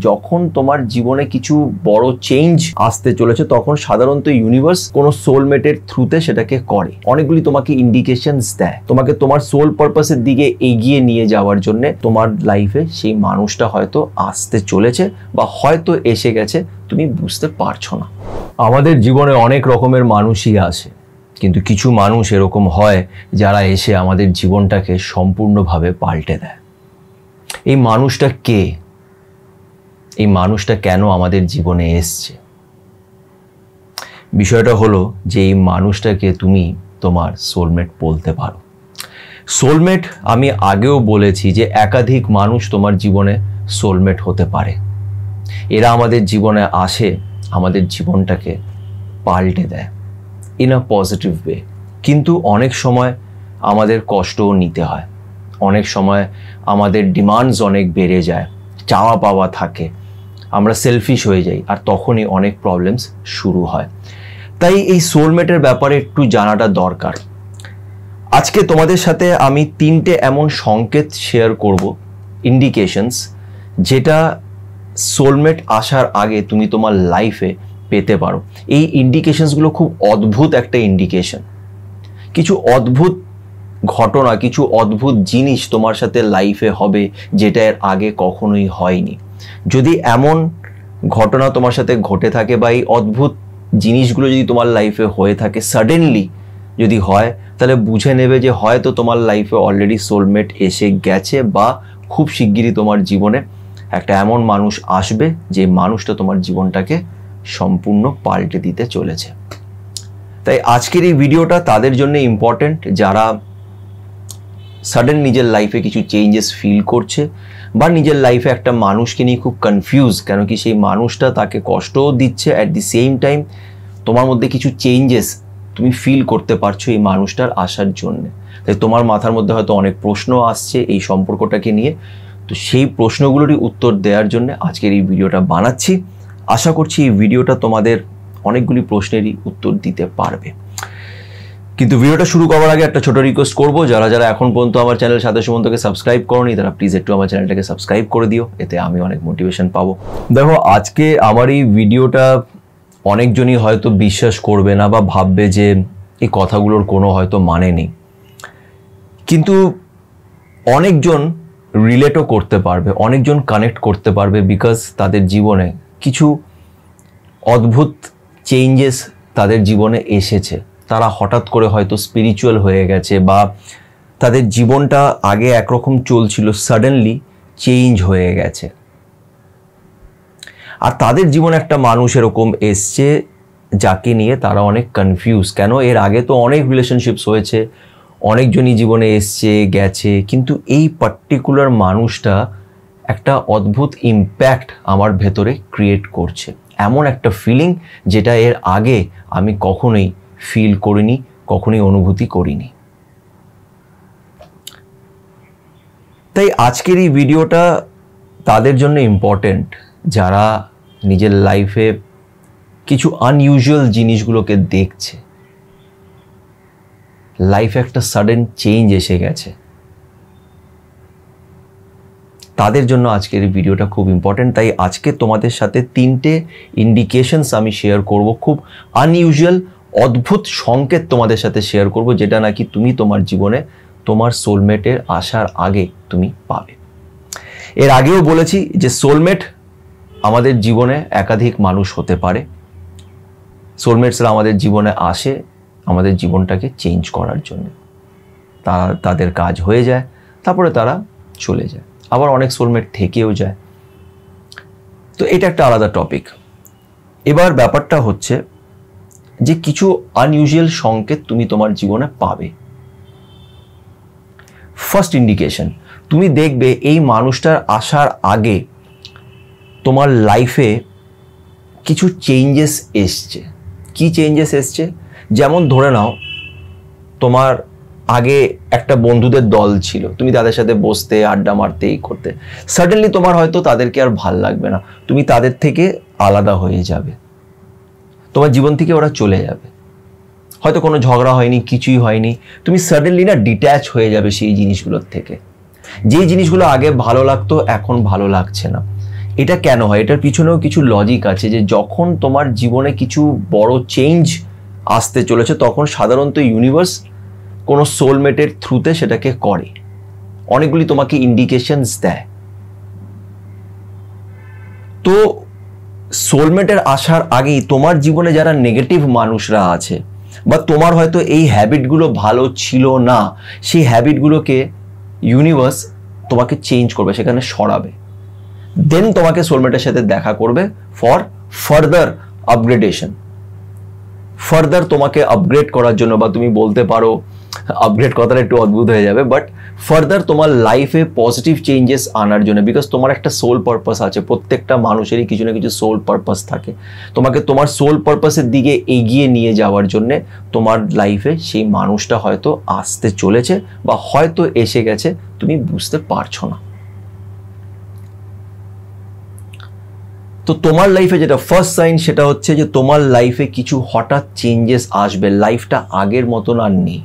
যখন তোমার জীবনে কিছু বড় চেঞ্জ আসতে চলেছে তখন সাধারণত ইউনিভার্স কোনো সোলমেটের থ্রুতে সেটাকে করে, অনেকগুলি তোমাকে ইন্ডিকেশনস দেয়, তোমাকে তোমার সোল পারপাসের দিকে এগিয়ে নিয়ে যাওয়ার জন্য তোমার লাইফে সেই মানুষটা হয়তো আসতে চলেছে বা হয়তো এসে গেছে, তুমি বুঝতে পারছো না। আমাদের জীবনে অনেক রকমের মানুষই আসে, কিন্তু কিছু মানুষ এরকম হয় যারা এসে আমাদের জীবনটাকে সম্পূর্ণভাবে পাল্টে দেয়। এই মানুষটা কে? এই মানুষটা কেন আমাদের জীবনে এসছে? বিষয়টা হলো যে এই মানুষটাকে তুমি তোমার সোলমেট বলতে পারো। সোলমেট আমি আগেও বলেছি যে একাধিক মানুষ তোমার জীবনে সোলমেট হতে পারে। এরা আমাদের জীবনে আসে, আমাদের জীবনটাকে পাল্টে দেয় ইন আ পজিটিভ ওয়ে। কিন্তু অনেক সময় আমাদের কষ্টও নিতে হয়, অনেক সময় আমাদের ডিমান্ডস অনেক বেড়ে যায়, চাওয়া পাওয়া থাকে, আমরা সেলফিশ হয়ে যাই, আর তখনই অনেক প্রবলেমস শুরু হয়। তাই এই সোলমেটের ব্যাপারে একটু জানাটা দরকার। আজকে তোমাদের সাথে আমি 3টে এমন সংকেত শেয়ার করব, ইন্ডিকেশনস, যেটা সোলমেট আসার আগে তুমি তোমার লাইফে পেতে পারো। এই ইন্ডিকেশনসগুলো খুব অদ্ভুত একটা ইন্ডিকেশন। কিছু অদ্ভুত ঘটনা, কিছু অদ্ভুত জিনিস তোমার সাথে লাইফে হবে যেটা এর আগে কখনোই হয়নি। যদি এমন ঘটনা তোমার সাথে ঘটে থাকে বা এই অদ্ভুত জিনিসগুলো যদি তোমার লাইফে হয়ে থাকে, সাডেনলি যদি হয়, তাহলে বুঝে নেবে যে হয়তো তোমার লাইফে অলরেডি সোলমেট এসে গেছে বা খুব শিগগিরই তোমার জীবনে একটা এমন মানুষ আসবে যে মানুষটা তোমার জীবনটাকে সম্পূর্ণ পাল্টে দিতে চলেছে। তাই আজকের এই ভিডিওটা তাদের জন্য ইম্পর্টেন্ট যারা সাডেন নিজের লাইফে কিছু চেঞ্জেস ফিল করছে বা নিজের লাইফে একটা মানুষকে নিয়ে খুব কনফিউজ, কেন কি সেই মানুষটা তাকে কষ্টও দিচ্ছে, অ্যাট দি সেম টাইম তোমার মধ্যে কিছু চেঞ্জেস তুমি ফিল করতে পারছো এই মানুষটার আসার জন্য। তাই তোমার মাথার মধ্যে হয়তো অনেক প্রশ্ন আসছে এই সম্পর্কটাকে নিয়ে। তো সেই প্রশ্নগুলোরই উত্তর দেওয়ার জন্য আজকের এই ভিডিওটা বানাচ্ছি। আশা করছি এই ভিডিওটা তোমাদের অনেকগুলি প্রশ্নেরই উত্তর দিতে পারবে। কিন্তু ভিডিওটা শুরু করার আগে একটা ছোট রিকোয়েস্ট করবো, যারা যারা এখন পর্যন্ত আমার চ্যানেল সাথে সুমন্তকে সাবস্ক্রাইব করোনি তারা প্লিজ একটু আমার চ্যানেলটাকে সাবস্ক্রাইব করে দিও, এতে আমি অনেক মোটিভেশন পাবো। দেখো, আজকে আমার এই ভিডিওটা অনেকজনই হয়তো বিশ্বাস করবে না বা ভাববে যে এই কথাগুলোর কোনো হয়তো মানে নেই, কিন্তু অনেকজন রিলেটও করতে পারবে, অনেকজন কানেক্ট করতে পারবে, বিকজ তাদের জীবনে কিছু অদ্ভুত চেঞ্জেস তাদের জীবনে এসেছে। তারা হঠাৎ করে হয়তো স্পিরিচুয়াল হয়ে গেছে বা তাদের জীবনটা আগে একরকম চলছিল, সাডেনলি চেঞ্জ হয়ে গেছে। আর তাদের জীবনে একটা মানুষ এরকম এসছে যাকে নিয়ে তারা অনেক কনফিউজ। কেন? এর আগে তো অনেক রিলেশনশিপস হয়েছে, অনেকজনই জীবনে এসছে গেছে, কিন্তু এই পার্টিকুলার মানুষটা একটা অদ্ভুত ইম্প্যাক্ট আমার ভেতরে ক্রিয়েট করছে, এমন একটা ফিলিং যেটা এর আগে আমি কখনোই ফিল করিনি, কখনোই অনুভূতি করিনি। তাই আজকের এই ভিডিওটা তাদের জন্য ইম্পর্টেন্ট যারা নিজের লাইফে কিছু আনইউজুয়াল জিনিসগুলোকে দেখছে, লাইফে একটা সাডেন চেঞ্জ এসে গেছে, তাদের জন্য আজকের এই ভিডিওটা খুব ইম্পর্টেন্ট। তাই আজকে তোমাদের সাথে 3টে ইন্ডিকেশনস আমি শেয়ার করব, খুব আনইউজুয়াল অদ্ভুত সংকেত তোমাদের সাথে শেয়ার করব, যেটা নাকি তুমি তোমার জীবনে তোমার সোলমেটের আসার আগে তুমি পাবে। এর আগেও বলেছি যে সোলমেট আমাদের জীবনে একাধিক মানুষ হতে পারে। সোলমেটসরা আমাদের জীবনে আসে আমাদের জীবনটাকে চেঞ্জ করার জন্য। তাদের কাজ হয়ে যায়, তারপরে তারা চলে যায়। আবার অনেক সোলমেট থেকেও যায়। তো এটা একটা আলাদা টপিক। এবার ব্যাপারটা হচ্ছে যে কিছু আনইউজুয়াল সংকেত তুমি তোমার জীবনে পাবে। ফার্স্ট ইন্ডিকেশন, তুমি দেখবে এই মানুষটার আসার আগে তোমার লাইফে কিছু চেঞ্জেস এসছে। কি চেঞ্জেস এসছে? যেমন ধরে নাও তোমার আগে একটা বন্ধুদের দল ছিল, তুমি তাদের সাথে বসতে, আড্ডা মারতে, এই করতে, সাডেনলি তোমার হয়তো তাদেরকে আর ভাল লাগবে না, তুমি তাদের থেকে আলাদা হয়ে যাবে, তোমার জীবন থেকে ওরা চলে যাবে। হয়তো কোনো ঝগড়া হয়নি, কিছুই হয়নি, তুমি সাডেনলি না ডিট্যাচ হয়ে যাবে সেই জিনিসগুলোর থেকে। যেই জিনিসগুলো আগে ভালো লাগতো এখন ভালো লাগছে না। এটা কেন হয়? এটার পিছনেও কিছু লজিক আছে, যে যখন তোমার জীবনে কিছু বড় চেঞ্জ আসতে চলেছে তখন সাধারণত ইউনিভার্স কোনো সোলমেটের থ্রুতে সেটাকে করে, অনেকগুলি তোমাকে ইন্ডিকেশনস দেয়। তো সোলমেটের আসার আগেই তোমার জীবনে যারা নেগেটিভ মানুষরা আছে, বা তোমার হয়তো এই হ্যাবিটগুলো ভালো ছিল না, সেই হ্যাবিটগুলোকে ইউনিভার্স তোমাকে চেঞ্জ করবে, সেখানে সরাবে, দেন তোমাকে সোলমেটের সাথে দেখা করবে ফর ফার্দার আপগ্রেডেশন, ফার্দার তোমাকে আপগ্রেড করার জন্য, বা তুমি বলতে পারো আপগ্রেড কথাটা একটু অদ্ভুত হয়ে যাবে, বাট ফার্দার তোমার লাইফে পজিটিভ চেঞ্জেস আনার জন্য, বিকজ তোমার একটা সোল পারপাস আছে। প্রত্যেকটা মানুষেরই কিছু না কিছু সোল পারপাস থাকে। তোমাকে তোমার সোল পারপাসের দিকে এগিয়ে নিয়ে যাওয়ার জন্য তোমার লাইফে সেই মানুষটা হয়তো আসতে চলেছে, বা হয়তো এসে গেছে, তুমি বুঝতে পারছো না। তো তোমার লাইফে যেটা ফার্স্ট সাইন, সেটা হচ্ছে যে তোমার লাইফে কিছু হঠাৎ চেঞ্জেস আসবে। লাইফটা আগের মতন আর নেই,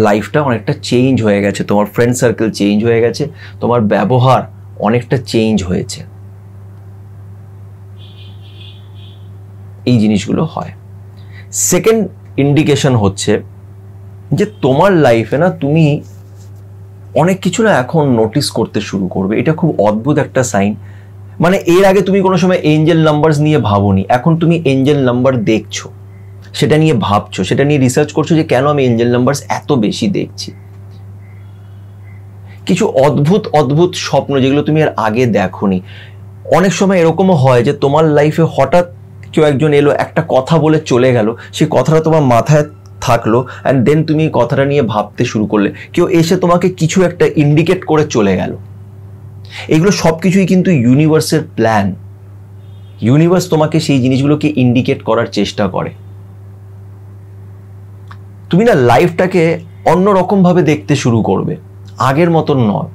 লাইফটা অনেকটা চেঞ্জ হয়ে গেছে, তোমার ফ্রেন্ড সার্কেল চেঞ্জ হয়ে গেছে, তোমার ব্যবহার অনেকটা চেঞ্জ হয়েছে, এই জিনিসগুলো হয়। সেকেন্ড ইন্ডিকেশন হচ্ছে যে তোমার লাইফে না তুমি অনেক কিছু না এখন নোটিস করতে শুরু করবে। এটা খুব অদ্ভুত একটা সাইন। মানে এর আগে তুমি কোনো সময় এঞ্জেল নাম্বারস নিয়ে ভাবোনি, এখন তুমি এঞ্জেল নাম্বার দেখছো, সেটা নিয়ে ভাবছো, সেটা নিয়ে রিসার্চ করছো যে কেন আমি এঞ্জেল নাম্বারস এত বেশি দেখছি। কিছু অদ্ভুত অদ্ভুত স্বপ্ন যেগুলো তুমি এর আগে দেখোনি। অনেক সময় এরকমও হয় যে তোমার লাইফে হঠাৎ কেউ একজন এলো, একটা কথা বলে চলে গেল, সেই কথাটা তোমার মাথায় থাকলো, অ্যান্ড দেন তুমি কথাটা নিয়ে ভাবতে শুরু করলে। কেউ এসে তোমাকে কিছু একটা ইন্ডিকেট করে চলে গেল। এগুলো সব কিছুই কিন্তু ইউনিভার্সের প্ল্যান। ইউনিভার্স তোমাকে সেই জিনিসগুলোকে ইন্ডিকেট করার চেষ্টা করে। তুমি না লাইফটাকে অন্যরকম ভাবে দেখতে শুরু করবে, আগের মতন নয়।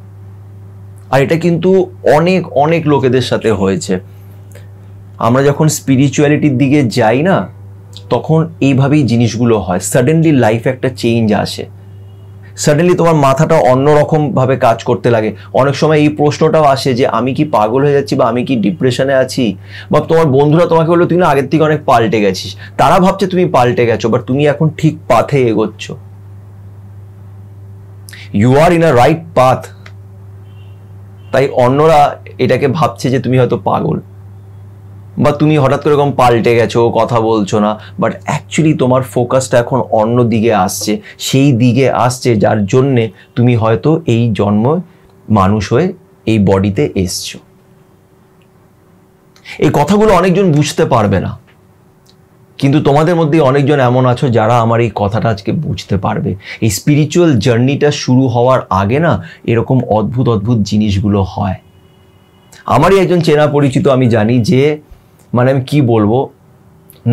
আর এটা কিন্তু অনেক অনেক লোকেদের সাথে হয়েছে। আমরা যখন স্পিরিচুয়ালিটির দিকে যাই না, তখন এইভাবেই জিনিসগুলো হয়। সাডেনলি লাইফে একটা চেঞ্জ আসে, সাডেনলি তোমার মাথাটা অন্যরকম ভাবে কাজ করতে লাগে। অনেক সময় এই প্রশ্নটাও আসে যে আমি কি পাগল হয়ে যাচ্ছি, বা আমি কি ডিপ্রেশনে আছি, বা তোমার বন্ধুরা তোমাকে বললো তুমি না আগের থেকে অনেক পাল্টে গেছিস। তারা ভাবছে তুমি পাল্টে গেছো, বাট তুমি এখন ঠিক পাথে এগোচ্ছ। You are in a right path. তাই অন্যরা এটাকে ভাবছে যে তুমি হয়তো পাগল, বা তুমি হঠাৎ করে এরকম পাল্টে গেছো, কথা বলছো না, বাট অ্যাকচুয়ালি তোমার ফোকাসটা এখন অন্য দিকে আসছে, সেই দিকে আসছে যার জন্যে তুমি হয়তো এই জন্ম মানুষ হয়ে এই বডিতে এসছো। এই কথাগুলো অনেকজন বুঝতে পারবে না, কিন্তু তোমাদের মধ্যে অনেকজন এমন আছো যারা আমার এই কথাটা আজকে বুঝতে পারবে। এই স্পিরিচুয়াল জার্নিটা শুরু হওয়ার আগে না এরকম অদ্ভুত অদ্ভুত জিনিসগুলো হয়। আমারই একজন চেনা পরিচিত, আমি জানি যে মানে আমি কি বলবো,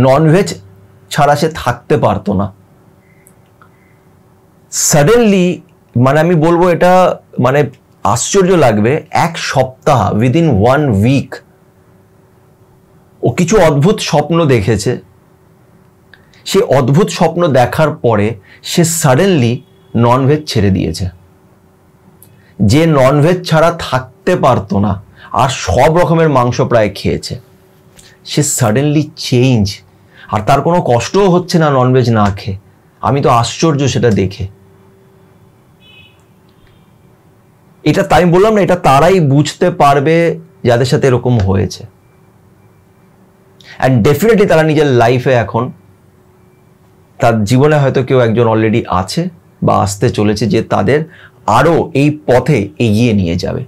ননভেজ ছাড়া সে থাকতে পারতো না। সাডেনলি মানে আমি বলবো এটা মানে আশ্চর্য লাগবে, এক সপ্তাহ উইদিন 1 উইক ও কিছু অদ্ভুত স্বপ্ন দেখেছে। সে অদ্ভুত স্বপ্ন দেখার পরে সে সাডেনলি ননভেজ ছেড়ে দিয়েছে। যে ননভেজ ছাড়া থাকতে পারতো না আর সব রকমের মাংস প্রায় খেয়েছে, সে সাডেনলি চেঞ্জ, আর তার কোনো কষ্টও হচ্ছে না ননভেজ না খেয়ে। আমি তো আশ্চর্য সেটা দেখে। এটা তাই বললাম না, এটা তারাই বুঝতে পারবে যাদের সাথে এরকম হয়েছে। অ্যান্ড ডেফিনেটলি তারা নিজের লাইফে এখন, তার জীবনে হয়তো কেউ একজন অলরেডি আছে বা আসতে চলেছে যে তাদের আরো এই পথে এগিয়ে নিয়ে যাবে।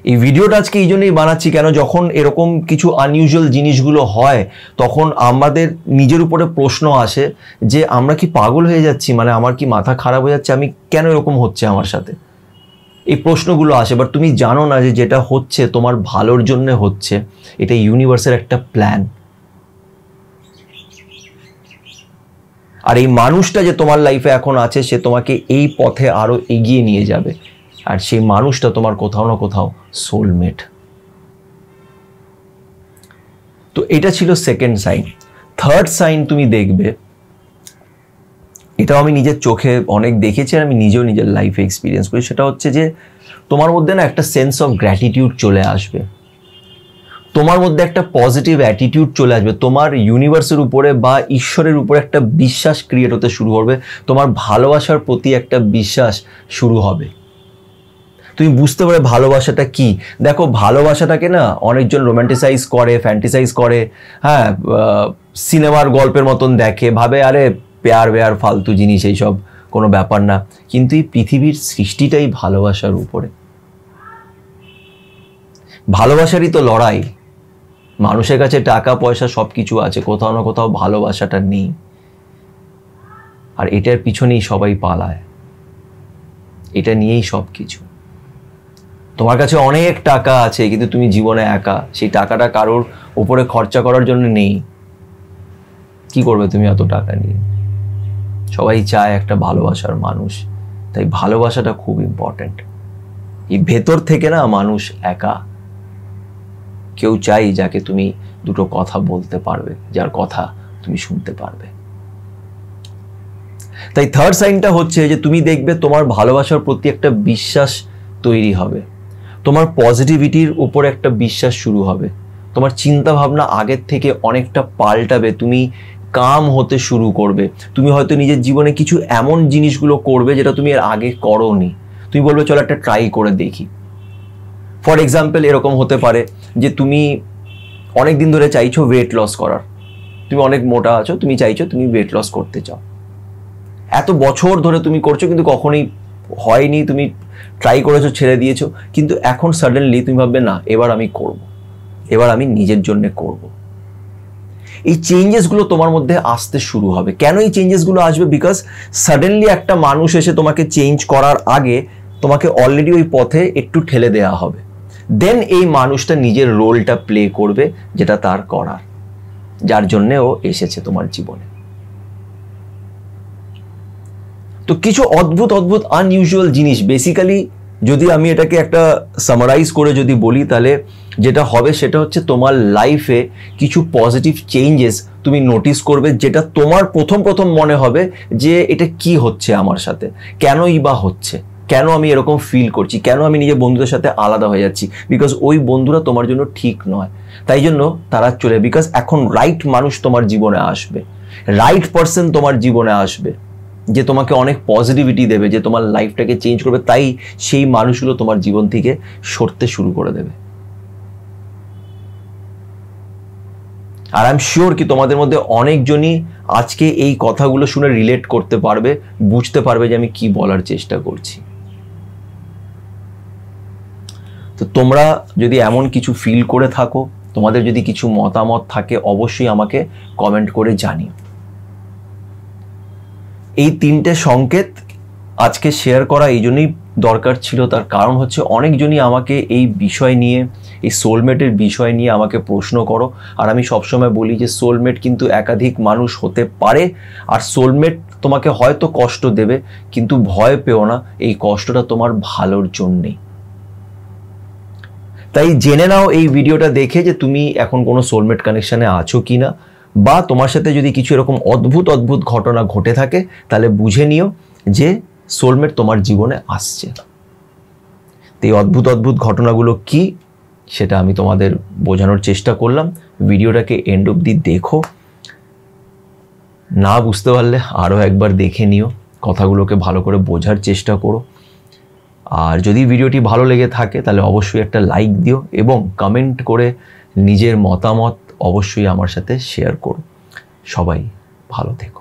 এই ভিডিওটা আজকে এই জন্যই বানাচ্ছি, কেন যখন এরকম কিছু আনইউজুয়াল জিনিসগুলো হয় তখন আমাদের নিজের উপরে প্রশ্ন আসে যে আমরা কি পাগল হয়ে যাচ্ছি, মানে আমার কি মাথা খারাপ হয়ে যাচ্ছে, আমি কেন এরকম হচ্ছে আমার সাথে, এই প্রশ্নগুলো আসে। বাট তুমি জানো না যে যেটা হচ্ছে তোমার ভালোর জন্য হচ্ছে, এটা ইউনিভার্সের একটা প্ল্যান। আর এই মানুষটা যে তোমার লাইফে এখন আছে সে তোমাকে এই পথে আরো এগিয়ে নিয়ে যাবে, আর সেই মানুষটা তোমার কোথাও না কোথাও সোলমেট। তো এটা ছিল সেকেন্ড সাইন। থার্ড সাইন তুমি দেখবে, এটাও আমি নিজের চোখে অনেক দেখেছি আর আমি নিজেও নিজের লাইফে এক্সপিরিয়েন্স করি। সেটা হচ্ছে যে তোমার মধ্যে না একটা সেন্স অফ গ্র্যাটিটিউড চলে আসবে, তোমার মধ্যে একটা পজিটিভ অ্যাটিটিউড চলে আসবে, তোমার ইউনিভার্সের উপরে বা ঈশ্বরের উপরে একটা বিশ্বাস ক্রিয়েট হতে শুরু করবে, তোমার ভালোবাসার প্রতি একটা বিশ্বাস শুরু হবে। তুমি বুঝতে পারবে ভালোবাসাটা কি। দেখো ভালোবাসাটাকে না অনেকজন রোম্যান্টিসাইজ করে, ফ্যান্টিসাইজ করে, হ্যাঁ, সিনেমার গল্পের মতন দেখে, ভাবে আরে পেয়ার বেয়ার ফালতু জিনিস, এইসব কোনো ব্যাপার না। কিন্তু এই পৃথিবীর সৃষ্টিটাই ভালোবাসার উপরে। ভালোবাসারই তো লড়াই। মানুষের কাছে টাকা পয়সা সব কিছু আছে, কোথাও না কোথাও ভালোবাসাটা নেই, আর এটার পিছনেই সবাই পালায়, এটা নিয়েই সব কিছু। তোমার কাছে অনেক টাকা আছে কিন্তু তুমি জীবনে একা, সেই টাকাটা কারোর উপরে খরচা করার জন্য নেই। কি করবে তুমি এত টাকা নিয়ে? সবাই চায় একটা ভালোবাসার মানুষ, তাই ভালোবাসাটা খুব ইম্পর্টেন্ট। এই ভেতর থেকে না মানুষ একা, কেউ চাই যাকে তুমি দুটো কথা বলতে পারবে, যার কথা তুমি শুনতে পারবে। তাই থার্ড সাইনটা হচ্ছে যে তুমি দেখবে তোমার ভালোবাসার প্রতি একটা বিশ্বাস তৈরি হবে, তোমার পজিটিভিটির উপর একটা বিশ্বাস শুরু হবে, তোমার চিন্তা ভাবনা আগের থেকে অনেকটা পাল্টাবে, তুমি কাম হতে শুরু করবে। তুমি হয়তো নিজের জীবনে কিছু এমন জিনিসগুলো করবে যেটা তুমি এর আগে করোনি, তুমি বলবে চলো একটা ট্রাই করে দেখি। ফর এক্সাম্পল এরকম হতে পারে যে তুমি অনেক দিন ধরে চাইছো ওয়েট লস করার, তুমি অনেক মোটা আছো, তুমি চাইছো তুমি ওয়েট লস করতে চাও, এত বছর ধরে তুমি করছো কিন্তু কখনোই হয়নি, তুমি ট্রাই করেছো ছেড়ে দিয়েছো, কিন্তু এখন সাডেনলি তুমি ভাববে না এবার আমি করব, এবার আমি নিজের জন্য করব। এই চেঞ্জেসগুলো তোমার মধ্যে আসতে শুরু হবে। কেন এই চেঞ্জেসগুলো আসবে? বিকজ সাডেনলি একটা মানুষ এসে তোমাকে চেঞ্জ করার আগে তোমাকে অলরেডি ওই পথে একটু ঠেলে দেওয়া হবে, দেন এই মানুষটা নিজের রোলটা প্লে করবে যেটা তার করার, যার জন্যে ও এসেছে তোমার জীবনে। তো কিছু অদ্ভুত অদ্ভুত আনইউজুয়াল জিনিস, বেসিক্যালি যদি আমি এটাকে একটা সামারাইজ করে যদি বলি, তাহলে যেটা হবে সেটা হচ্ছে তোমার লাইফে কিছু পজিটিভ চেঞ্জেস তুমি নোটিস করবে, যেটা তোমার প্রথম মনে হবে যে এটা কি হচ্ছে আমার সাথে, কেনই বা হচ্ছে, কেন আমি এরকম ফিল করছি, কেন আমি নিজের বন্ধুদের সাথে আলাদা হয়ে যাচ্ছি, বিকজ ওই বন্ধুরা তোমার জন্য ঠিক নয়, তাই জন্য তারা চলে, বিকজ এখন রাইট মানুষ তোমার জীবনে আসবে, রাইট পারসন তোমার জীবনে আসবে, যে তোমাকে অনেক পজিটিভিটি দেবে, যে তোমার লাইফটাকে চেঞ্জ করবে, তাই সেই মানুষগুলো তোমার জীবন থেকে সরতে শুরু করে দেবে। আর আই এম শিওর কি তোমাদের মধ্যে অনেকজনই আজকে এই কথাগুলো শুনে রিলেট করতে পারবে, বুঝতে পারবে যে আমি কি বলার চেষ্টা করছি। তো তোমরা যদি এমন কিছু ফিল করে থাকো, তোমাদের যদি কিছু মতামত থাকে, অবশ্যই আমাকে কমেন্ট করে জানিও। এই তিনটে সংকেত আজকে শেয়ার করা এই জন্যই দরকার ছিল, তার কারণ হচ্ছে অনেকজনই আমাকে এই বিষয় নিয়ে, এই সোলমেটের বিষয় নিয়ে আমাকে প্রশ্ন করো, আর আমি সবসময় বলি যে সোলমেট কিন্তু একাধিক মানুষ হতে পারে, আর সোলমেট তোমাকে হয়তো কষ্ট দেবে, কিন্তু ভয় পেও না, এই কষ্টটা তোমার ভালোর জন্যেই। তাই জেনে নাও এই ভিডিওটা দেখে যে তুমি এখন কোনো সোলমেট কানেকশনে আছো কিনা, বা তোমার সাথে যদি কিছু এরকম অদ্ভুত অদ্ভুত ঘটনা ঘটে থাকে তাহলে বুঝে নিও যে সোলমেট তোমার জীবনে আসছে। তো এই অদ্ভুত অদ্ভুত ঘটনাগুলো কি সেটা আমি তোমাদের বোঝানোর চেষ্টা করলাম। ভিডিওটাকে এন্ড অবধি দেখো, না বুঝতে পারলে আরও একবার দেখে নিও, কথাগুলোকে ভালো করে বোঝার চেষ্টা করো। আর যদি ভিডিওটি ভালো লেগে থাকে তাহলে অবশ্যই একটা লাইক দিও এবং কমেন্ট করে নিজের মতামত অবশ্যই আমার সাথে শেয়ার করো। সবাই ভালো থেকো।